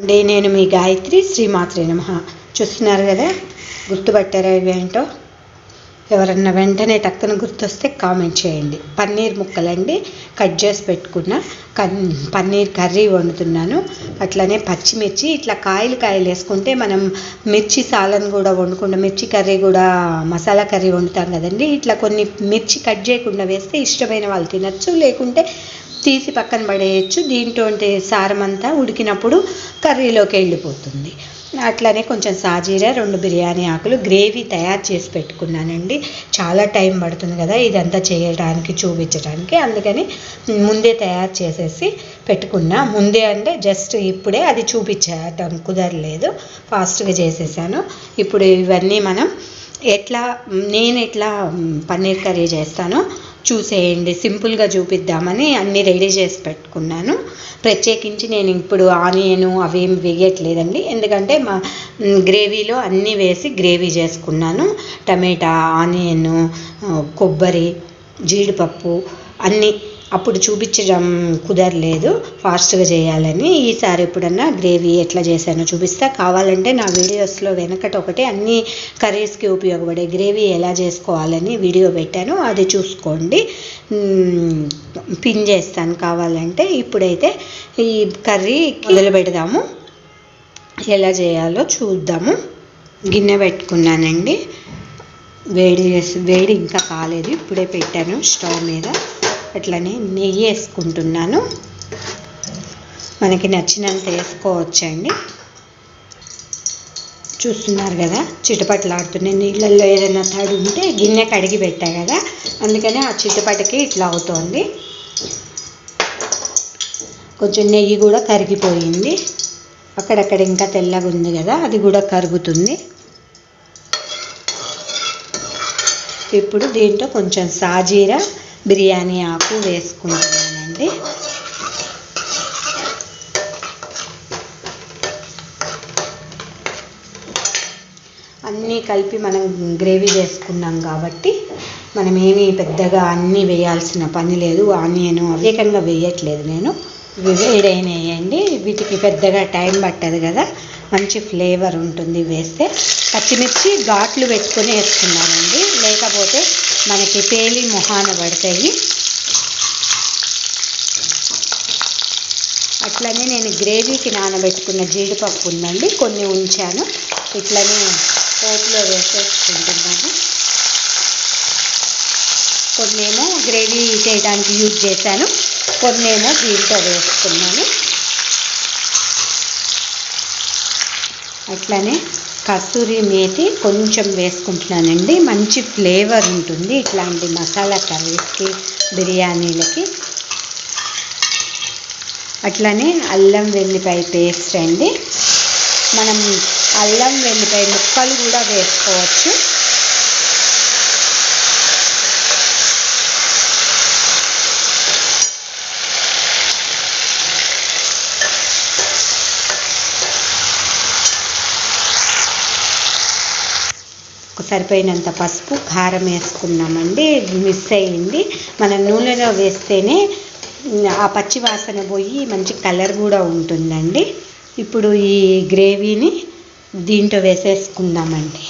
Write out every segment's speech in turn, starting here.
నేను మీ గాయత్రి, శ్రీమాత్రే నమః. చూస్తున్నారు కదా, గుర్తుపట్టారా ఇవేంటో? ఎవరన్నా వెంటనే టక్కున గుర్తొస్తే కామెంట్ చేయండి. పన్నీర్ ముక్కలండి, కట్ చేసి పెట్టుకున్న పన్నీర్ కర్రీ వండుతున్నాను. అట్లనే పచ్చిమిర్చి ఇట్లా కాయలు వేసుకుంటే మనం మిర్చి సాలన్ కూడా వండుకుంటాం, మిర్చి కర్రీ కూడా మసాలా కర్రీ వండుతాం కదండి. ఇట్లా కొన్ని మిర్చి కట్ చేయకుండా వేస్తే ఇష్టమైన వాళ్ళు తినచ్చు, లేకుంటే తీసి పక్కన పడేయచ్చు. దీంట్లో సారం అంతా ఉడికినప్పుడు కర్రీలోకి వెళ్ళిపోతుంది. అట్లనే కొంచెం సాజీరా, 2 బిర్యానీ ఆకులు గ్రేవీ తయారు చేసి పెట్టుకున్నానండి. చాలా టైం పడుతుంది కదా ఇదంతా చేయడానికి, చూపించడానికి. అందుకని ముందే తయారు చేసేసి పెట్టుకున్నా. ముందే అంటే జస్ట్ ఇప్పుడే అది చూపించడం కుదరలేదు, ఫాస్ట్గా చేసేసాను. ఇప్పుడు ఇవన్నీ మనం నేను ఎట్లా పన్నీర్ కర్రీ చేస్తానో చూసేయండి. సింపుల్గా చూపిద్దామని అన్నీ రెడీ చేసి పెట్టుకున్నాను. ప్రత్యేకించి నేను ఇప్పుడు ఆనియన్ అవేం వేయట్లేదండి, ఎందుకంటే మా గ్రేవీలో అన్నీ వేసి గ్రేవీ చేసుకున్నాను. టమాటా, ఆనియన్, కొబ్బరి, జీడిపప్పు అన్నీ అప్పుడు చూపించడం కుదరలేదు, ఫాస్ట్గా చేయాలని. ఈసారి ఎప్పుడన్నా గ్రేవీ ఎట్లా చేశానో చూపిస్తా. కావాలంటే నా వీడియోస్లో వెనకట ఒకటి అన్ని కర్రీస్కి ఉపయోగపడే గ్రేవీ ఎలా చేసుకోవాలని వీడియో పెట్టాను, అది చూసుకోండి. పిన్ చేస్తాను కావాలంటే. ఇప్పుడైతే ఈ కర్రీ మొదలు పెడదాము, ఎలా చేయాలో చూద్దాము. గిన్నె పెట్టుకున్నానండి, వేడి ఇంకా కాలేదు, ఇప్పుడే పెట్టాను స్టవ్ మీద. అట్లనే నెయ్యి వేసుకుంటున్నాను. మనకి నచ్చినంత వేసుకోవచ్చండి. చూస్తున్నారు కదా, చిటపట్లాడుతున్నాయి. నీళ్ళల్లో ఏదైనా తడి ఉంటే గిన్నె కడిగి పెట్టా కదా, అందుకని ఆ చిటపటకి ఇట్లా అవుతోంది. కొంచెం నెయ్యి కూడా కరిగిపోయింది, అక్కడక్కడ ఇంకా తెల్లగా ఉంది కదా, అది కూడా కరుగుతుంది. ఇప్పుడు దీంట్లో కొంచెం సాజీరా, బిర్యానీ ఆకు వేసుకుంటున్నానండి. అన్నీ కలిపి మనం గ్రేవీ చేసుకున్నాం కాబట్టి మనం ఏమీ పెద్దగా అన్నీ వేయాల్సిన పని లేదు. ఆనియన్ అవేకంగా వేయట్లేదు నేను, వేడైన వేయండి. వీటికి పెద్దగా టైం పట్టదు కదా, మంచి ఫ్లేవర్ ఉంటుంది వేస్తే. పచ్చిమిర్చి ఘాట్లు పెట్టుకొని వేసుకున్నానండి, లేకపోతే మనకి పేలి మొహాన పడతాయి. అట్లనే నేను గ్రేవీకి నానబెట్టుకున్న జీడిపప్పు ఉందండి, కొన్ని ఉంచాను. ఇట్లనే పోపులో వేసేసుకుంటున్నాను. కొన్నేమో గ్రేవీ చేయడానికి యూజ్ చేశాను, కొన్నేమో దీంట్లో వేసుకున్నాను. అట్లనే కస్తూరి మేతి కొంచెం వేసుకుంటున్నానండి, మంచి ఫ్లేవర్ ఉంటుంది ఇట్లాంటి మసాలా కర్రీస్కి, బిర్యానీలకి. అట్లనే అల్లం వెల్లిపాయ పేస్ట్ అండి, మనం అల్లం వెల్లిపాయ ముక్కలు కూడా వేసుకోవచ్చు. సరిపోయినంత పసుపు, కారం వేసుకున్నామండి. మిస్ అయ్యింది, మనం నూనెలో వేస్తేనే ఆ పచ్చి వాసన పోయి మంచి కలర్ కూడా ఉంటుందండి. ఇప్పుడు ఈ గ్రేవీని దీంట్లో వేసేసుకుందామండి.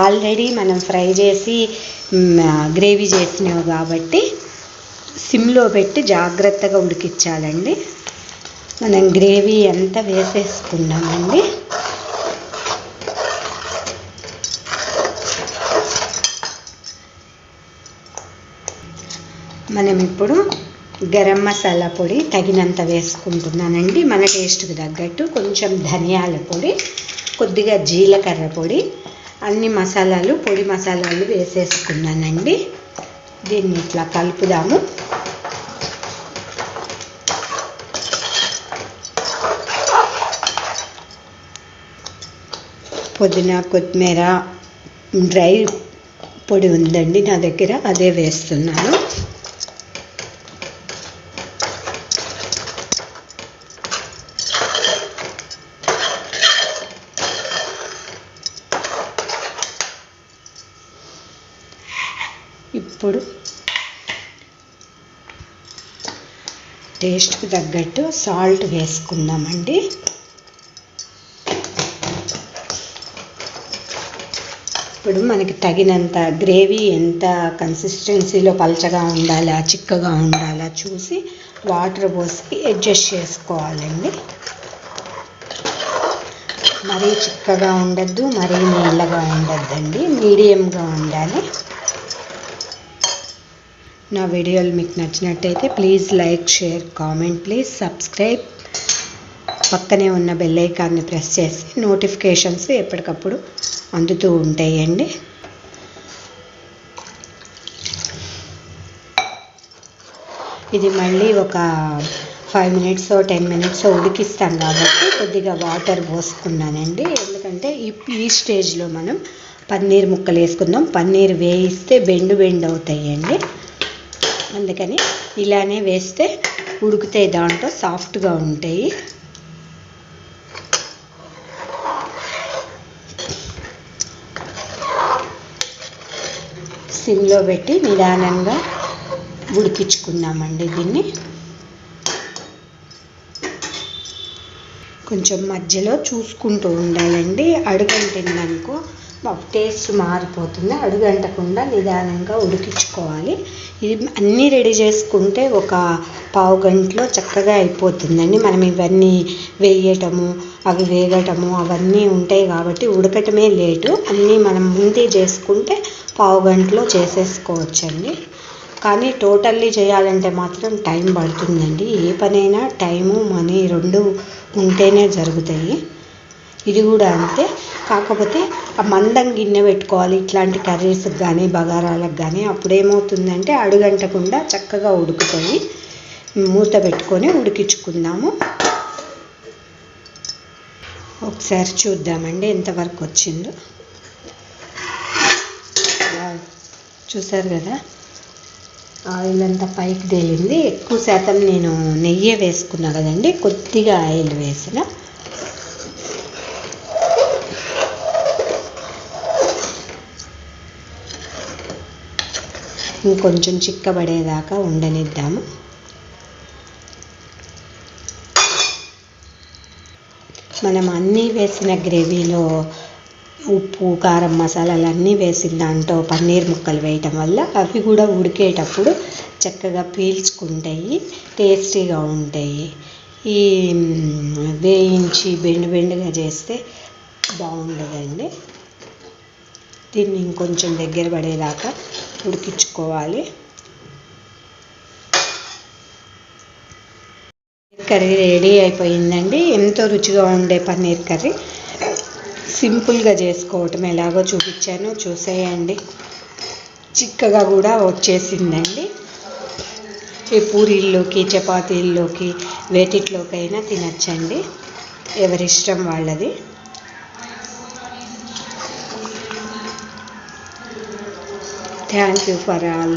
ఆల్రెడీ మనం ఫ్రై చేసి గ్రేవీ చేసినవి కాబట్టి సిమ్లో పెట్టి జాగ్రత్తగా ఉడికించాలండి. మనం గ్రేవీ అంతా వేసేసుకున్నామండి. మనం ఇప్పుడు గరం మసాలా పొడి తగినంత వేసుకుంటున్నానండి, మన టేస్ట్కి తగ్గట్టు. కొంచెం ధనియాల పొడి, కొద్దిగా జీలకర్ర పొడి, అన్ని మసాలాలు, పొడి మసాలాలు వేసేసుకున్నానండి. దీన్ని ఇట్లా కలుపుదాము. పుదీనా, కొత్తిమీర, డ్రై పొడి ఉందండి నా దగ్గర, అదే వేస్తున్నాను. ఇప్పుడు టేస్ట్కి తగ్గట్టు సాల్ట్ వేసుకుందామండి. ఇప్పుడు మనకి తగినంత గ్రేవీ ఎంత కన్సిస్టెన్సీలో పలచగా ఉండాలా చిక్కగా ఉండాలా చూసి వాటర్ పోసి అడ్జస్ట్ చేసుకోవాలండి. మరీ చిక్కగా ఉండద్దు, మరీ నీళ్ళగా ఉండద్దండి, మీడియంగా ఉండాలి. నా వీడియోలు మీకు నచ్చినట్టయితే please like, share, comment, please subscribe. పక్కనే ఉన్న బెల్ ఐకాన్ని ప్రెస్ చేసి నోటిఫికేషన్స్ ఎప్పటికప్పుడు అందుతూ ఉంటాయండి. ఇది మళ్ళీ ఒక 5 minutes 10 minutes ఉడికిస్తాం కాబట్టి కొద్దిగా వాటర్ పోసుకున్నానండి. ఎందుకంటే ఈ స్టేజ్లో మనం పన్నీర్ ముక్కలు వేసుకుందాం. పన్నీర్ వేయిస్తే బెండు అవుతాయండి. అందుకని ఇలానే వేస్తే ఉడుకుతాయి, దాంట్లో సాఫ్ట్గా ఉంటాయి. సిమ్లో పెట్టి నిదానంగా ఉడికించుకుందామండి. దీన్ని కొంచెం మధ్యలో చూసుకుంటూ ఉండాలండి. అడుగంటిందనుకో టేస్ట్ మారిపోతుంది. అడుగంటకుండా నిదానంగా ఉడికించుకోవాలి. ఇది అన్నీ రెడీ చేసుకుంటే ఒక పావు గంటలో చక్కగా అయిపోతుందండి. మనం ఇవన్నీ వేయటము, అవి వేగటము అవన్నీ ఉంటాయి కాబట్టి ఉడకటమే లేటు. అన్నీ మనం ముందే చేసుకుంటే పావు గంటలో చేసేసుకోవచ్చండి. కానీ టోటల్లీ చేయాలంటే మాత్రం టైం పడుతుందండి. ఏ పనైనా టైము, మనీ 2 ఉంటేనే జరుగుతాయి. ఇది కూడా అంతే. కాకపోతే ఆ మందం గిన్నె పెట్టుకోవాలి ఇట్లాంటి కర్రీస్కి కానీ బగారాలకు కానీ. అప్పుడేమవుతుందంటే అడుగంటకుండా చక్కగా ఉడుకుతాయి. మూత పెట్టుకొని ఉడికించుకుందాము. ఒకసారి చూద్దామండి ఎంతవరకు వచ్చిందో. చూసారు కదా, ఆయిల్ అంతా పైకి తేలింది. ఎక్కువ శాతం నేను నెయ్యి వేసుకున్నా కదండి, కొద్దిగా ఆయిల్ వేసిన. ఇంకొంచెం చిక్కబడేదాకా ఉండనిద్దాము. మనం అన్నీ వేసిన గ్రేవీలో ఉప్పు, కారం, మసాలాలు అన్నీ వేసిన దాంట్లో పన్నీర్ ముక్కలు వేయటం వల్ల అవి కూడా ఉడికేటప్పుడు చక్కగా పీల్చుకుంటాయి, టేస్టీగా ఉంటాయి. ఈ వేయించి బెండుగా చేస్తే బాగుండదండి. దీన్ని ఇంకొంచెం దగ్గర పడేదాకా ఉడికించుకోవాలి. కర్రీ రెడీ అయిపోయిందండి. ఎంతో రుచిగా ఉండే పన్నీర్ కర్రీ సింపుల్గా చేసుకోవటం ఎలాగో చూపించాను, చూసేయండి. చిక్కగా కూడా వచ్చేసిందండి. ఈ పూరీల్లోకి, చపాతీల్లోకి, వేటిట్లోకైనా తినచ్చండి. ఎవరిష్టం వాళ్ళది. Thank you for all.